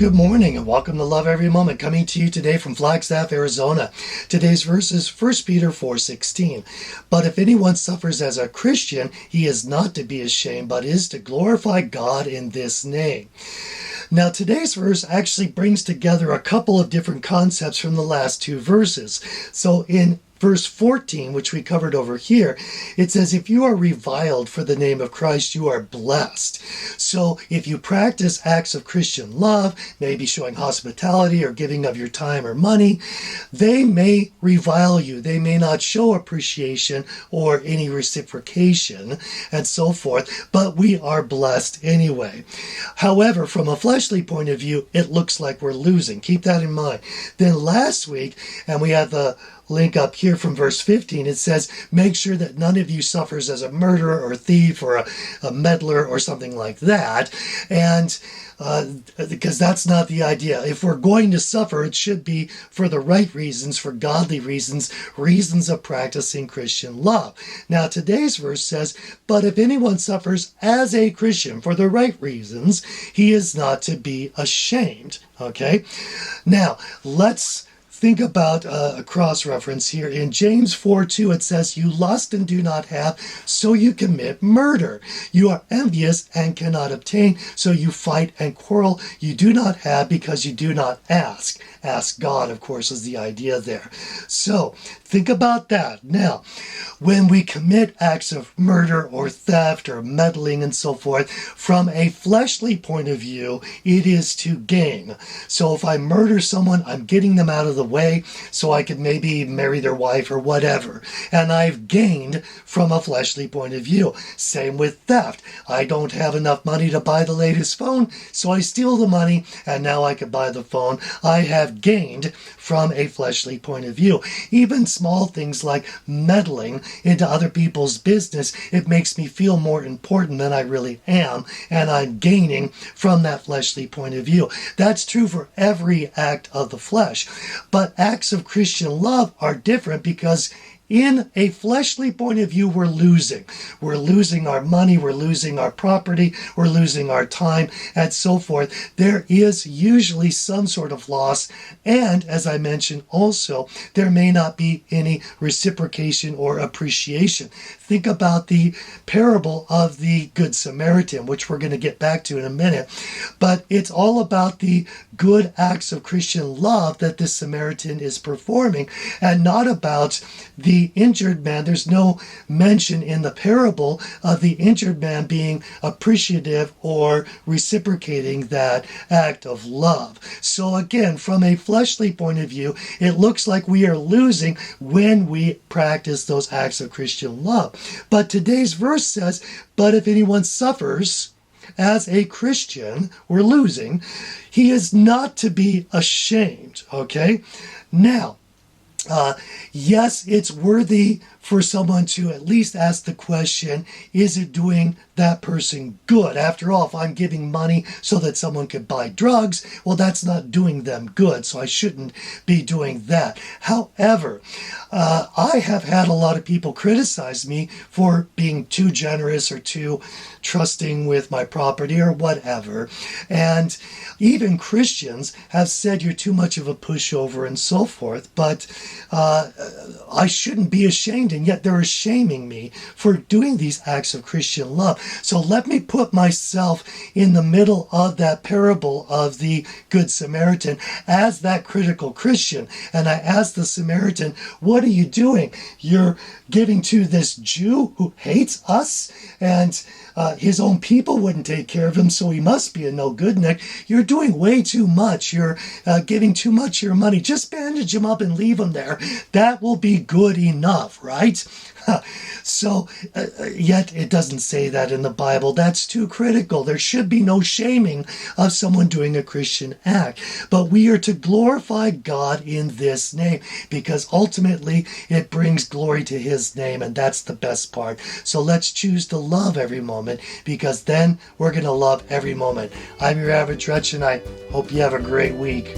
Good morning and welcome to Love Every Moment, coming to you today from Flagstaff, Arizona. Today's verse is 1 Peter 4:16. But if anyone suffers as a Christian, he is not to be ashamed, but is to glorify God in this name. Now, today's verse actually brings together a couple of different concepts from the last two verses. So in verse 14, which we covered over here, it says, if you are reviled for the name of Christ, you are blessed. So if you practice acts of Christian love, maybe showing hospitality or giving of your time or money, they may revile you. They may not show appreciation or any reciprocation and so forth, but we are blessed anyway. However, from a fleshly point of view, it looks like we're losing. Keep that in mind. Then last week, and we had the link up here from verse 15, it says, make sure that none of you suffers as a murderer or thief or a meddler or something like that. And because that's not the idea. If we're going to suffer, it should be for the right reasons, for godly reasons, reasons of practicing Christian love. Now, today's verse says, but if anyone suffers as a Christian for the right reasons, he is not to be ashamed. Okay? Now, let's think about a cross-reference here. In James 4:2, it says, you lust and do not have, so you commit murder. You are envious and cannot obtain, so you fight and quarrel. You do not have because you do not ask. Ask God, of course, is the idea there. So, think about that. Now, when we commit acts of murder or theft or meddling and so forth, from a fleshly point of view, it is to gain. So if I murder someone, I'm getting them out of the way so I could maybe marry their wife or whatever. And I've gained from a fleshly point of view. Same with theft. I don't have enough money to buy the latest phone, so I steal the money and now I can buy the phone. I have gained from a fleshly point of view. Even small things like meddling into other people's business, it makes me feel more important than I really am, and I'm gaining from that fleshly point of view. That's true for every act of the flesh. But acts of Christian love are different because in a fleshly point of view, we're losing. We're losing our money, we're losing our property, we're losing our time, and so forth. There is usually some sort of loss, and as I mentioned also, there may not be any reciprocation or appreciation. Think about the parable of the Good Samaritan, which we're going to get back to in a minute. But it's all about the good acts of Christian love that this Samaritan is performing, and not about the injured man. There's no mention in the parable of the injured man being appreciative or reciprocating that act of love. So again, from a fleshly point of view, it looks like we are losing when we practice those acts of Christian love. But today's verse says, but if anyone suffers as a Christian, we're losing, he is not to be ashamed. Okay? Now, yes, it's worthy for someone to at least ask the question, is it doing that person good? After all, if I'm giving money so that someone could buy drugs, well, that's not doing them good, so I shouldn't be doing that. However, I have had a lot of people criticize me for being too generous or too trusting with my property or whatever. And even Christians have said you're too much of a pushover and so forth, but I shouldn't be ashamed, and yet they're shaming me for doing these acts of Christian love. So let me put myself in the middle of that parable of the Good Samaritan as that critical Christian. And I ask the Samaritan, what are you doing? You're giving to this Jew who hates us, and his own people wouldn't take care of him, so he must be a no-good-nick. You're doing way too much. You're giving too much of your money. Just bandage him up and leave him there. That will be good enough, right? So, yet it doesn't say that in the Bible. That's too critical. There should be no shaming of someone doing a Christian act. But we are to glorify God in this name, because ultimately it brings glory to his name, and that's the best part. So let's choose to love every moment, because then we're going to love every moment. I'm your average wretch, and I hope you have a great week.